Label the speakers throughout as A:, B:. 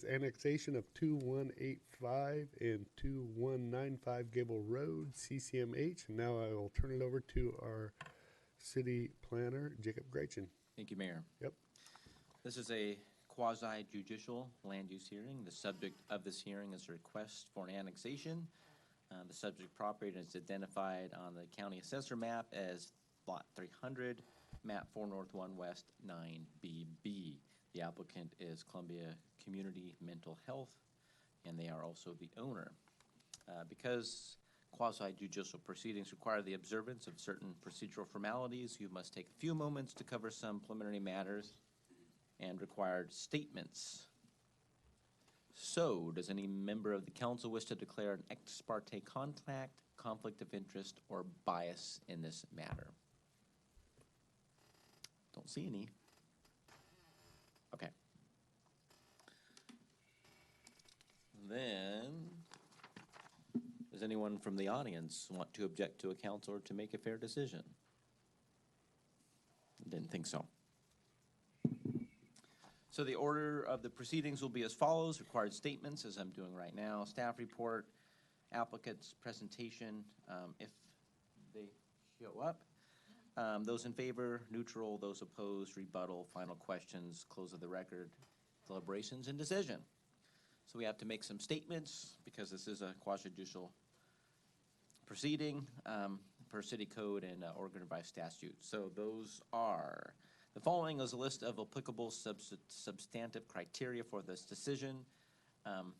A: is annexation of 2185 and 2195 Gable Road, CCMH. And now I will turn it over to our city planner, Jacob Gretchen.
B: Thank you, Mayor.
A: Yep.
B: This is a quasi-judicial land use hearing. The subject of this hearing is a request for an annexation. The subject property is identified on the county assessor map as Lot 300, map 4 North 1 West 9BB. The applicant is Columbia Community Mental Health, and they are also the owner. Because quasi-judicial proceedings require the observance of certain procedural formalities, you must take a few moments to cover some preliminary matters and required statements. So, does any member of the council wish to declare an ex parte contact, conflict of interest, or bias in this matter? Don't see any. Okay. Then, does anyone from the audience want to object to a counselor to make a fair decision? Didn't think so. So the order of the proceedings will be as follows: required statements, as I'm doing right now, staff report, applicant's presentation, if they show up. Those in favor, neutral; those opposed, rebuttal; final questions, close of the record, deliberations, and decision. So we have to make some statements because this is a quasi-judicial proceeding per city code and Oregon Revised Statute. So those are: the following is a list of applicable substantive criteria for this decision.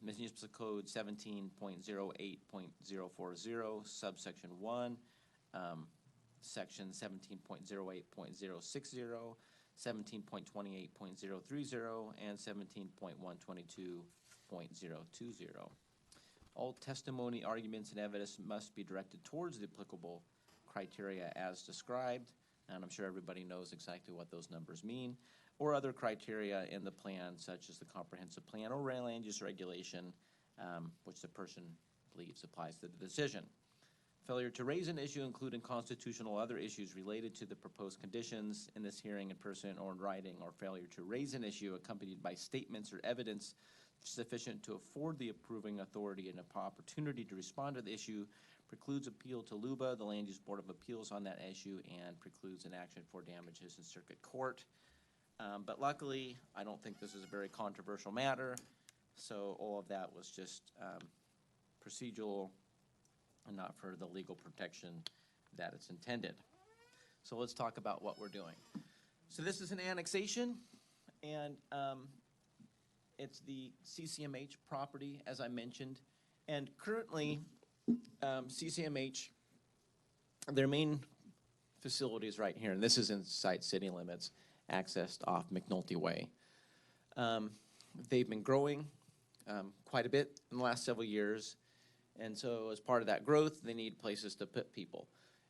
B: Municipal Code 17.08.040, subsection 1, section 17.08.060, 17.28.030, and 17.122.020. All testimony, arguments, and evidence must be directed towards the applicable criteria as described, and I'm sure everybody knows exactly what those numbers mean, or other criteria in the plan, such as the comprehensive plan or land use regulation, which the person believes applies to the decision. Failure to raise an issue, including constitutional or other issues related to the proposed conditions in this hearing in person or in writing, or failure to raise an issue accompanied by statements or evidence sufficient to afford the approving authority an opportunity to respond to the issue, precludes appeal to LUBA, the Land Use Board of Appeals, on that issue, and precludes an action for damages in circuit court. But luckily, I don't think this is a very controversial matter, so all of that was just procedural and not for the legal protection that it's intended. So let's talk about what we're doing. So this is an annexation, and it's the CCMH property, as I mentioned, and currently CCMH, their main facility is right here, and this is inside city limits, accessed off McNulty Way. They've been growing quite a bit in the last several years, and so as part of that growth, they need places to put people.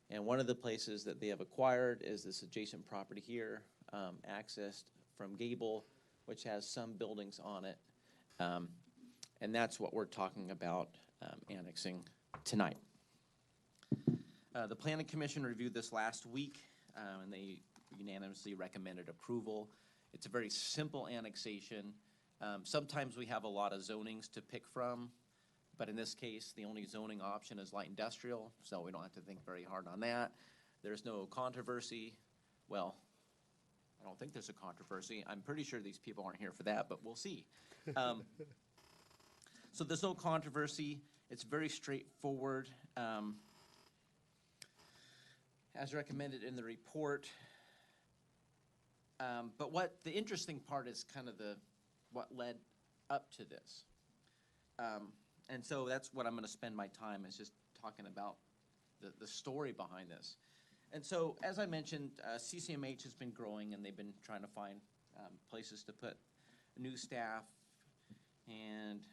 B: And one of the places that they have acquired is this adjacent property here, accessed from Gable, which has some buildings on it, and that's what we're talking about annexing tonight. The Planning Commission reviewed this last week, and they unanimously recommended approval. It's a very simple annexation. Sometimes we have a lot of zonings to pick from, but in this case, the only zoning option is light industrial, so we don't have to think very hard on that. There's no controversy. Well, I don't think there's a controversy. I'm pretty sure these people aren't here for that, but we'll see. So there's no controversy. It's very straightforward. As recommended in the report. But what the interesting part is kind of what led up to this. And so that's what I'm going to spend my time, is just talking about the story behind this. And so, as I mentioned, CCMH has been growing, and they've been trying to find places to put new staff and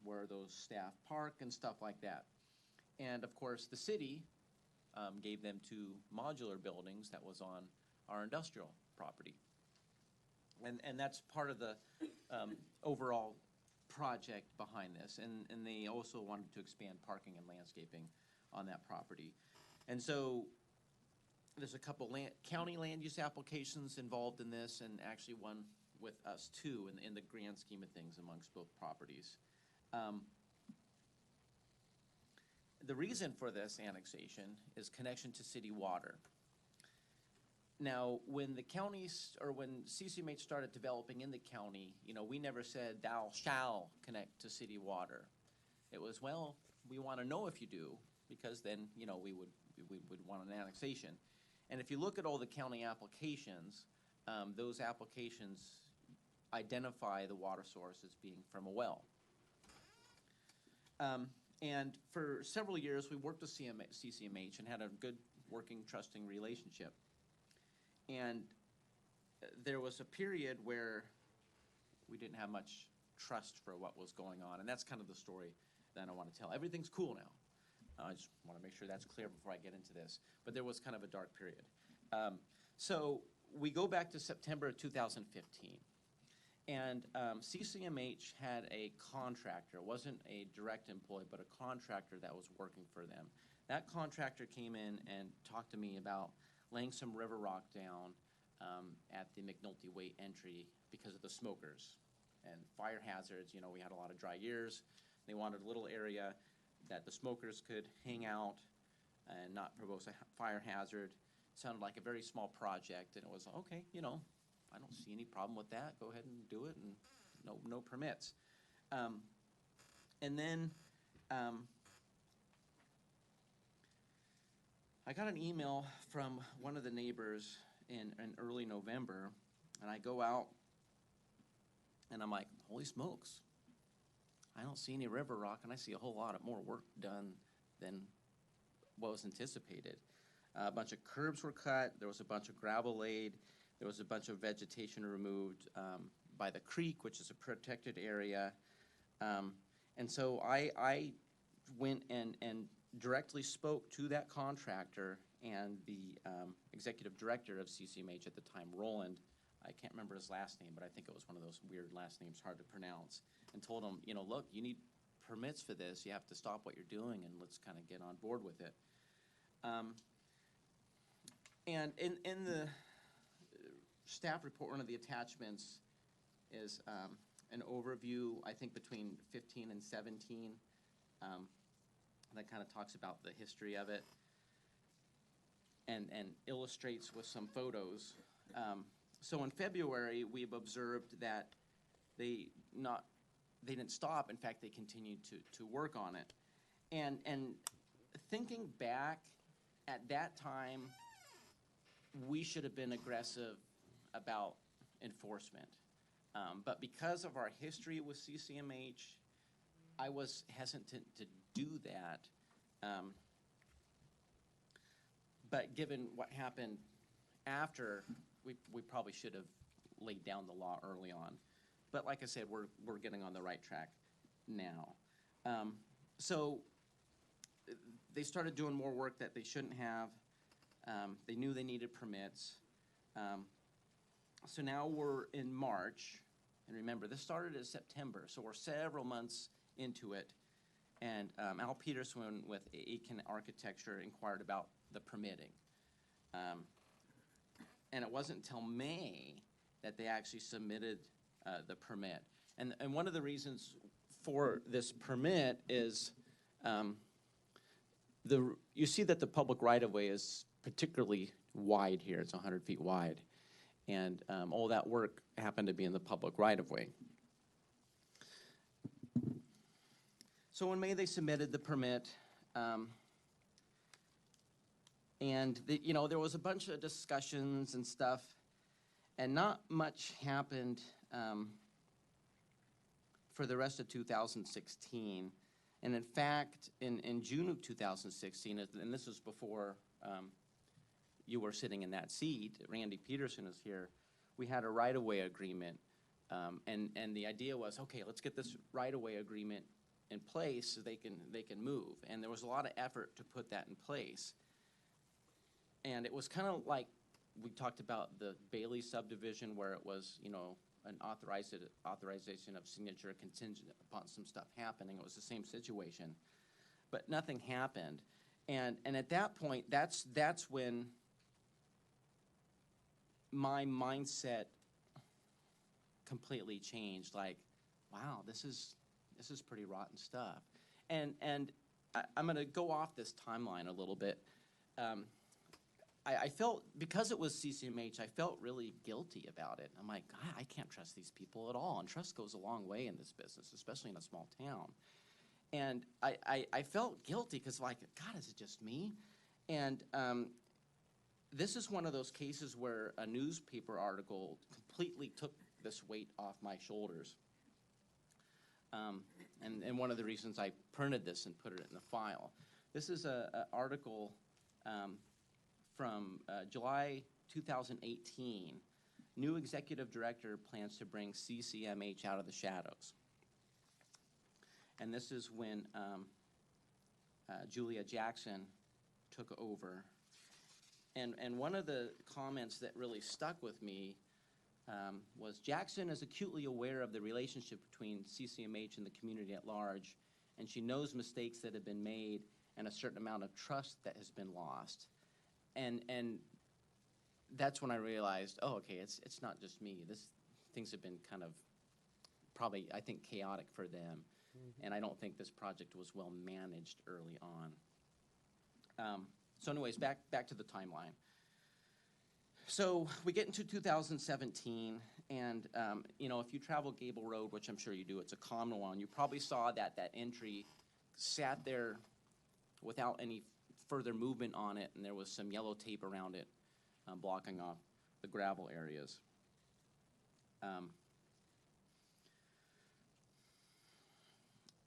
B: where those staff park and stuff like that. And of course, the city gave them 2 modular buildings that was on our industrial property. And that's part of the overall project behind this. And they also wanted to expand parking and landscaping on that property. And so there's a couple county land use applications involved in this, and actually one with us too, in the grand scheme of things amongst both properties. The reason for this annexation is connection to city water. Now, when the counties, or when CCMH started developing in the county, you know, we never said thou shall connect to city water. It was, well, we want to know if you do, because then, you know, we would want an annexation. And if you look at all the county applications, those applications identify the water source as being from a well. And for several years, we worked with CCMH and had a good working, trusting relationship. And there was a period where we didn't have much trust for what was going on. And that's kind of the story that I want to tell. Everything's cool now. I just want to make sure that's clear before I get into this. But there was kind of a dark period. So we go back to September of 2015. And CCMH had a contractor. It wasn't a direct employee, but a contractor that was working for them. That contractor came in and talked to me about laying some river rock down at the McNulty Way entry because of the smokers and fire hazards. You know, we had a lot of dry years. They wanted a little area that the smokers could hang out and not propose a fire hazard. It sounded like a very small project, and it was, okay, you know, I don't see any problem with that. Go ahead and do it, and no permits. And then I got an email from one of the neighbors in early November, and I go out, and I'm like, holy smokes. I don't see any river rock, and I see a whole lot of more work done than what was anticipated. A bunch of curbs were cut. There was a bunch of gravel laid. There was a bunch of vegetation removed by the creek, which is a protected area. And so I went and directly spoke to that contractor and the executive director of CCMH at the time, Roland. I can't remember his last name, but I think it was one of those weird last names, hard to pronounce, and told him, you know, look, you need permits for this. You have to stop what you're doing, and let's kind of get on board with it. And in the staff report, one of the attachments is an overview, I think between 15 and 17, that kind of talks about the history of it and illustrates with some photos. So in February, we've observed that they didn't stop. In fact, they continued to work on it. And thinking back, at that time, we should have been aggressive about enforcement. But because of our history with CCMH, I was hesitant to do that. But given what happened after, we probably should have laid down the law early on. But like I said, we're getting on the right track now. So they started doing more work that they shouldn't have. They knew they needed permits. So now we're in March, and remember, this started in September, so we're several months into it. And Al Peterson with Aiken Architecture inquired about the permitting. And it wasn't until May that they actually submitted the permit. And one of the reasons for this permit is you see that the public right-of-way is particularly wide here. It's 100 feet wide. And all that work happened to be in the public right-of-way. So in May, they submitted the permit. And there was a bunch of discussions and stuff, and not much happened for the rest of 2016. And in fact, in June of 2016, and this was before you were sitting in that seat, Randy Peterson is here, we had a right-of-way agreement. And the idea was, okay, let's get this right-of-way agreement in place so they can move. And there was a lot of effort to put that in place. And it was kind of like we talked about the Bailey subdivision, where it was, an authorization of signature contingent upon some stuff happening. It was the same situation, but nothing happened. And at that point, that's when my mindset completely changed. Like, wow, this is pretty rotten stuff. And I'm going to go off this timeline a little bit. I felt, because it was CCMH, I felt really guilty about it. I'm like, God, I can't trust these people at all. And trust goes a long way in this business, especially in a small town. And I felt guilty because, like, God, is it just me? And this is one of those cases where a newspaper article completely took this weight off my shoulders. And one of the reasons I printed this and put it in the file. This is an article from July 2018. New executive director plans to bring CCMH out of the shadows. And this is when Julia Jackson took over. And one of the comments that really stuck with me was, Jackson is acutely aware of the relationship between CCMH and the community at large, and she knows mistakes that have been made and a certain amount of trust that has been lost. And that's when I realized, oh, okay, it's not just me. Things have been kind of probably, I think, chaotic for them. And I don't think this project was well managed early on. So anyways, back to the timeline. So we get into 2017, and if you travel Gable Road, which I'm sure you do, it's a common one, you probably saw that entry sat there without any further movement on it, and there was some yellow tape around it blocking off the gravel areas.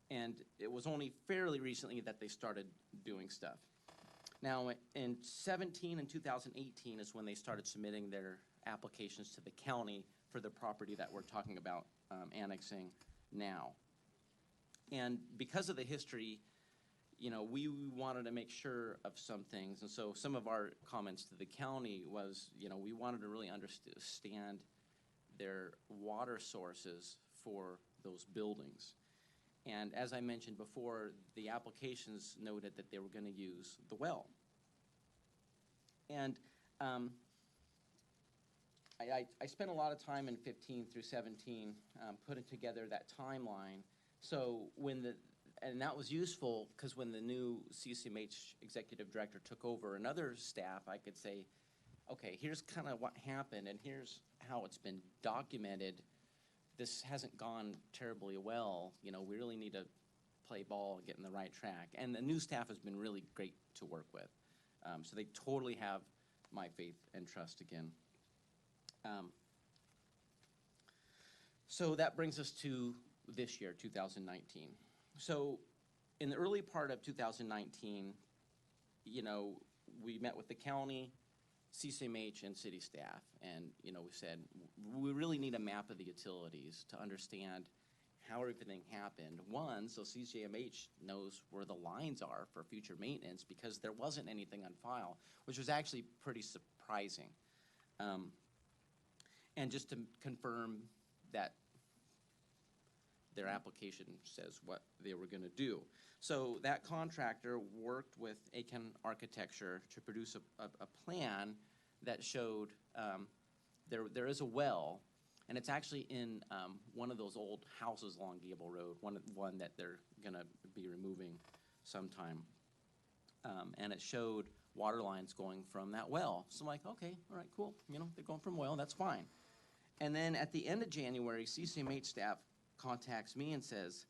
B: And it was only fairly recently that they started doing stuff. Now, in 17 and 2018 is when they started submitting their applications to the county for the property that we're talking about annexing now. And because of the history, we wanted to make sure of some things. And so some of our comments to the county was, we wanted to really understand their water sources for those buildings. And as I mentioned before, the applications noted that they were going to use the well. And I spent a lot of time in 15 through 17 putting together that timeline. So and that was useful because when the new CCMH executive director took over another staff, I could say, okay, here's kind of what happened and here's how it's been documented. This hasn't gone terribly well. We really need to play ball and get in the right track. And the new staff has been really great to work with. So they totally have my faith and trust again. So that brings us to this year, 2019. So in the early part of 2019, we met with the county, CCMH, and city staff, and we said we really need a map of the utilities to understand how everything happened. One, so CCMH knows where the lines are for future maintenance, because there wasn't anything on file, which was actually pretty surprising. And just to confirm that their application says what they were going to do. So that contractor worked with Aiken Architecture to produce a plan that showed there is a well, and it's actually in one of those old houses along Gable Road, one that they're going to be removing sometime. And it showed water lines going from that well. So I'm like, okay, all right, cool. They're going from well, that's fine. And then at the end of January, CCMH staff contacts me and says,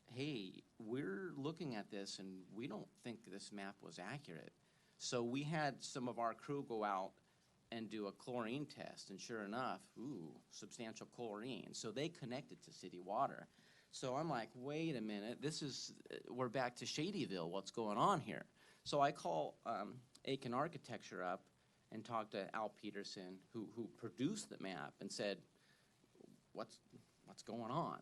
B: hey, we're looking at this and we don't think this map was accurate. So we had some of our crew go out and do a chlorine test, and sure enough, substantial chlorine. So they connected to city water. So I'm like, wait a minute, we're back to Shadyville, what's going on here? So I call Aiken Architecture up and talk to Al Peterson, who produced the map, and said, what's going on?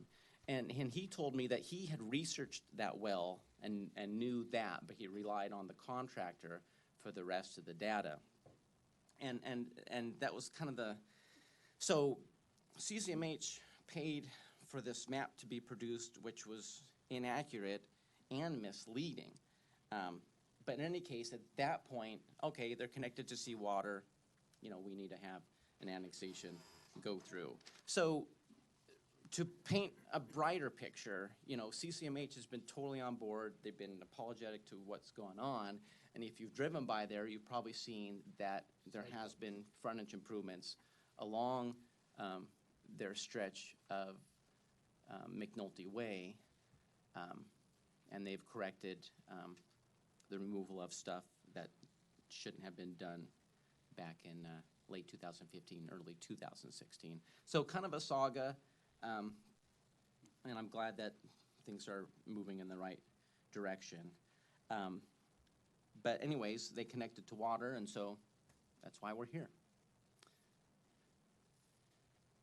B: And he told me that he had researched that well and knew that, but he relied on the contractor for the rest of the data. And that was kind of so CCMH paid for this map to be produced, which was inaccurate and misleading. But in any case, at that point, okay, they're connected to seawater. We need to have an annexation go through. So
C: to paint a brighter picture, you know, CCMH has been totally on board. They've been apologetic to what's going on. And if you've driven by there, you've probably seen that there has been frontage improvements along their stretch of McNulty Way. And they've corrected the removal of stuff that shouldn't have been done back in late 2015, early 2016. So kind of a saga. And I'm glad that things are moving in the right direction. But anyways, they connected to water, and so that's why we're here.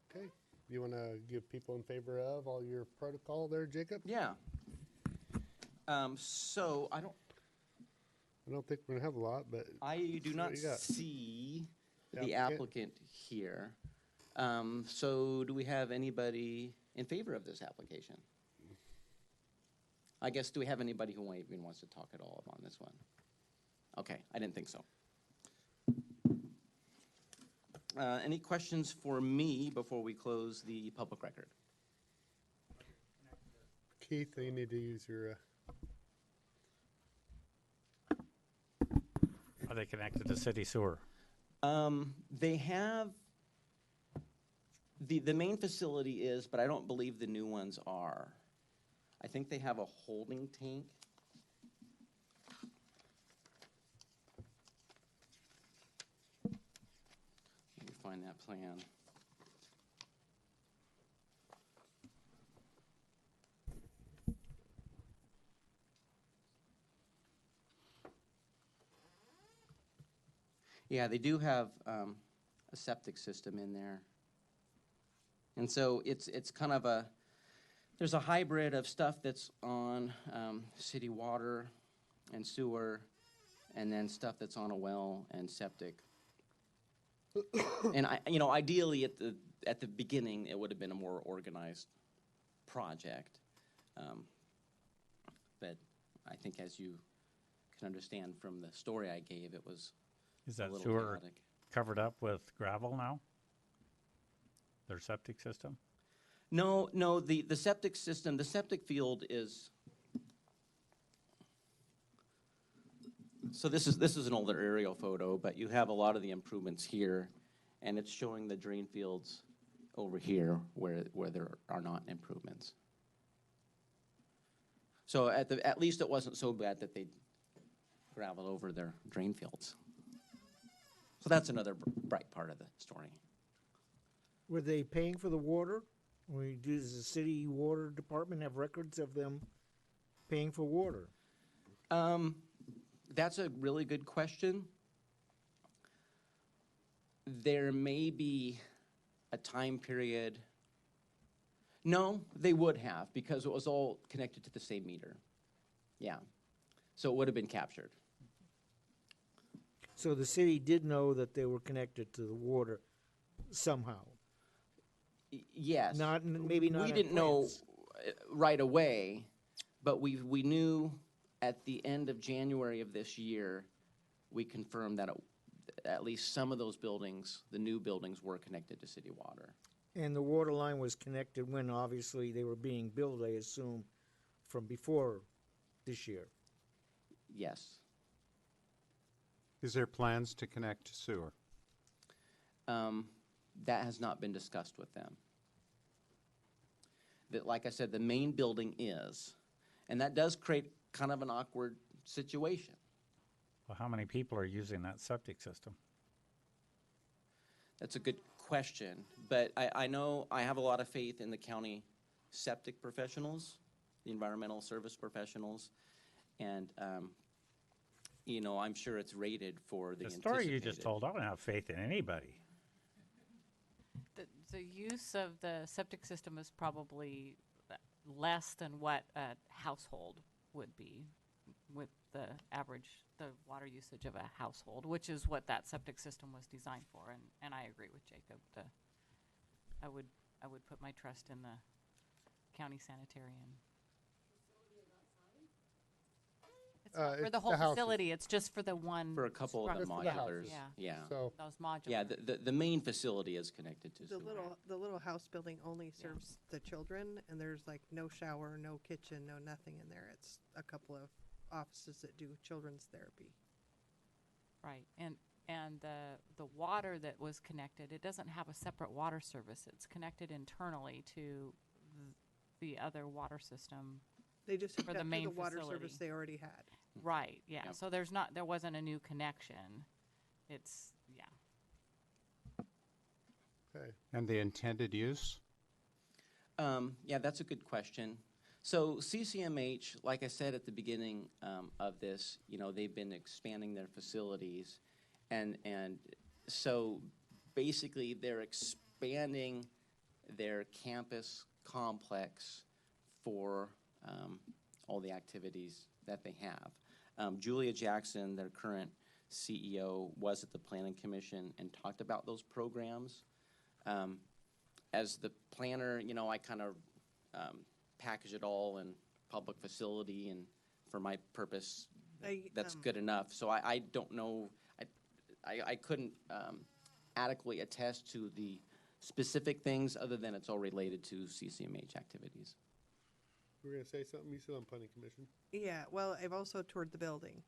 A: Okay, you want to give people in favor of all your protocol there, Jacob?
C: Yeah. So I
A: don't think we're gonna have a lot, but
C: do
A: what
C: not
A: you got?
C: see the
A: Applicant?
C: applicant here. So do we have anybody in favor of this application? I guess, do we have anybody who even wants to talk at all on this one? Okay, I didn't think so. Any questions for me before we close the public record?
A: Keith, you need to use your,
D: Are they connected to city sewer?
C: They have, the main facility is, but I don't believe the new ones are. I think they have a holding tank. Let me find that plan. Yeah, they do have a septic system in there. And so it's kind of a, there's a hybrid of stuff that's on city water and sewer, and then stuff that's on a well and septic. And ideally at the beginning, it would have been a more organized project. But I think, as you can understand from the story I gave, it was
D: Is
C: a
D: that
C: little
D: sewer
C: chaotic.
D: covered up with gravel now? Their septic system?
C: No, the septic system, the septic field is, so this is an older aerial photo, but you have a lot of the improvements here, and it's showing the drain fields over here where there are not improvements. So at least it wasn't so bad that they gravel over their drain fields. So that's another bright part of the story.
E: Were they paying for the water? Does the city water department have records of them paying for water?
C: That's a really good question. There may be a time period. No, they would have, because it was all connected to the same meter. Yeah. So it would have been captured.
E: So the city did know that they were connected to the water somehow.
C: Yes.
E: Maybe not.
C: We
E: at
C: didn't know
E: glance.
C: right away, but we knew at the end of January of this year, we confirmed that at least some of those buildings, the new buildings, were connected to city water.
E: And the water line was connected when obviously they were being built, I assume, from before this year.
C: Yes.
F: Is there plans to connect to sewer?
C: That has not been discussed with them. That, like I said, the main building is, and that does create kind of an awkward situation.
D: Well, how many people are using that septic system?
C: That's a good question, but I know I have a lot of faith in the county septic professionals, the environmental service professionals, and I'm sure it's rated for the
D: The story you just
C: anticipated.
D: told, I don't have faith in anybody.
G: The use of the septic system is probably less than what a household would be with the water usage of a household, which is what that septic system was designed for. And I agree with Jacob. I would put my trust in the county sanitarian. It's not for
A: it's
G: the whole
A: the houses.
G: facility, it's just for the one,
C: For a couple of the
A: Just for the
C: modulars,
A: houses.
G: Yeah.
C: yeah.
A: So,
G: those modular.
C: Yeah, the main facility is connected to
H: The
C: sewer.
H: little house building only serves the children, and there's like no shower, no kitchen, no nothing in there. It's a couple of offices that do children's therapy.
G: Right, and the water that was connected, it doesn't have a separate water service. It's connected internally to the other water system.
H: They just hooked
G: For the
H: up to
G: main
H: the water
G: facility.
H: service they already had.
G: Right, yeah,
C: Yep.
G: so there wasn't a new connection. It's, yeah.
A: okay.
F: And the intended use?
C: Yeah, that's a good question. So CCMH, like I said at the beginning of this, you know, they've been expanding their facilities. And so basically they're expanding their campus complex for all the activities that they have. Julia Jackson, their current CEO, was at the Planning Commission and talked about those programs. As the planner, you know, I kind of package it all in public facility, and for my purpose, that's good enough. So I don't know, I couldn't adequately attest to the specific things other than it's all related to CCMH activities.
A: You were gonna say something? You still on planning commission?
H: Yeah, well, I've also toured the building.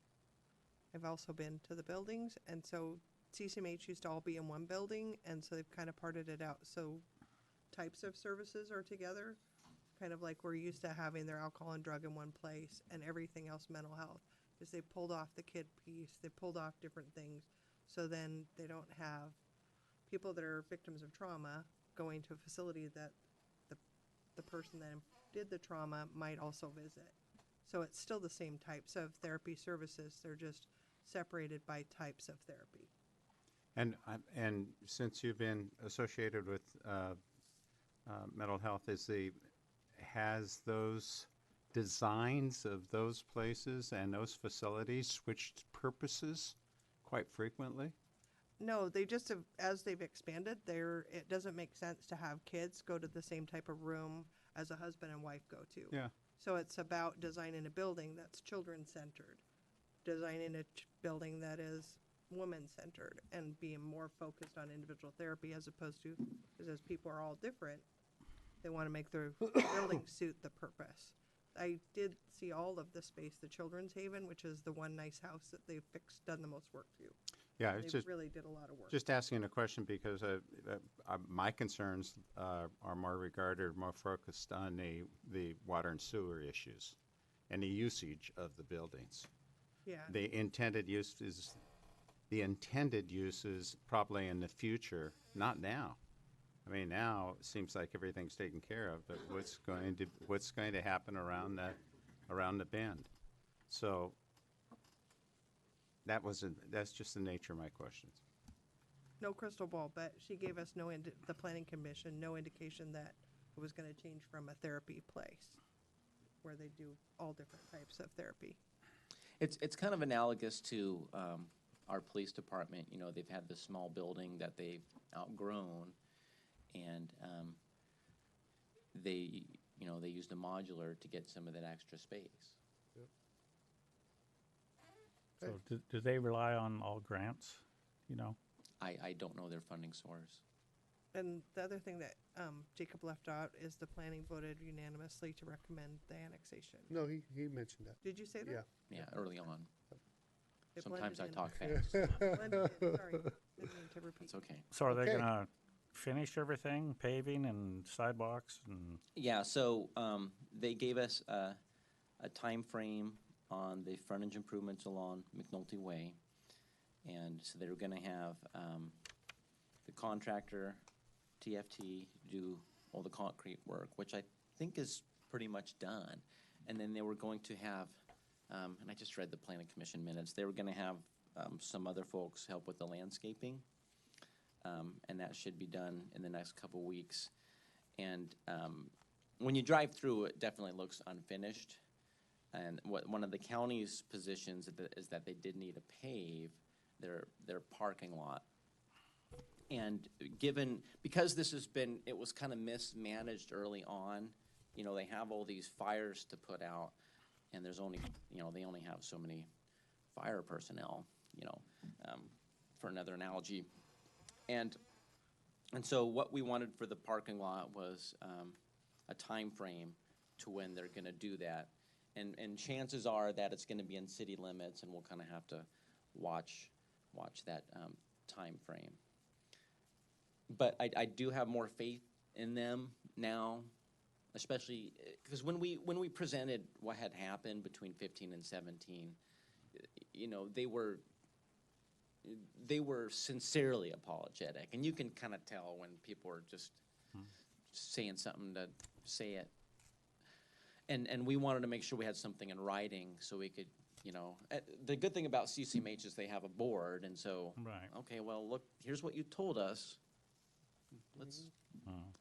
H: I've also been to the buildings, and so CCMH used to all be in one building, and so they've kind of parted it out. So types of services are together, kind of like we're used to having their alcohol and drug in one place and everything else mental health. Is they pulled off the kid piece, they pulled off different things, so then they don't have people that are victims of trauma going to a facility that the person that did the trauma might also visit. So it's still the same types of therapy services, they're just separated by types of therapy.
F: And since you've been associated with mental health, has those designs of those places and those facilities switched purposes quite frequently?
H: No, they just have, as they've expanded, it doesn't make sense to have kids go to the same type of room as a husband and wife go to.
F: Yeah.
H: So it's about designing a building that's children-centered, designing a building that is woman-centered, and being more focused on individual therapy as opposed to, because as people are all different, they want to make their building suit the purpose. I did see all of the space, the Children's Haven, which is the one nice house that they've done the most work to.
F: Yeah,
H: They
F: it's just
H: really did a lot of work.
F: Just asking a question because my concerns are more focused on the water and sewer issues and the usage of the buildings.
H: Yeah.
F: The intended use is probably in the future, not now. I mean, now it seems like everything's taken care of, but what's going to happen around the bend? So that's just the nature of my questions.
H: No crystal ball, but she gave us the planning commission, no indication that it was gonna change from a therapy place where they do all different types of therapy.
B: It's kind of analogous to our police department. You know, they've had this small building that they've outgrown, and they used a modular to get some of that extra space.
D: So do they rely on all grants, you know?
B: I don't know their funding source.
H: And the other thing that Jacob left out is the planning voted unanimously to recommend the annexation.
A: No, he mentioned that.
H: Did you say that?
A: Yeah.
B: Yeah, early on.
H: It
B: Sometimes I
H: blended in.
B: talk fast.
H: Blended in, sorry, didn't mean to repeat.
B: It's okay.
D: So are they
A: Okay.
D: gonna finish everything, paving and sidewalks and?
B: Yeah, so they gave us a time frame on the frontage improvements along McNulty Way. And so they were gonna have the contractor, TFT, do all the concrete work, which I think is pretty much done. And then they were going to have, and I just read the planning commission minutes, they were gonna have some other folks help with the landscaping. And that should be done in the next couple weeks. And when you drive through, it definitely looks unfinished. And one of the county's positions is that they did need to pave their parking lot. And because it was kind of mismanaged early on, you know, they have all these fires to put out, and there's only, they only have so many fire personnel, for another analogy. And so what we wanted for the parking lot was a time frame to when they're gonna do that. And chances are that it's gonna be in city limits, and we'll kind of have to watch that time frame. But I do have more faith in them now, especially because when we presented what had happened between 15 and 17, they were sincerely apologetic, and you can kind of tell when people are just saying something to say it. And we wanted to make sure we had something in writing so we could, the good thing about CCMH is they have a board, and so,
D: Right.
B: okay, well, look, here's what you told us. Let's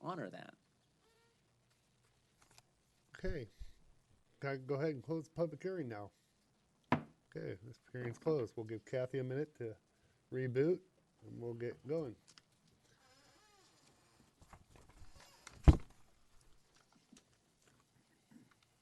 B: honor that.
A: Okay. Can I go ahead and close the public hearing now? Okay, this hearing's closed. We'll give Kathy a minute to reboot, and we'll get going.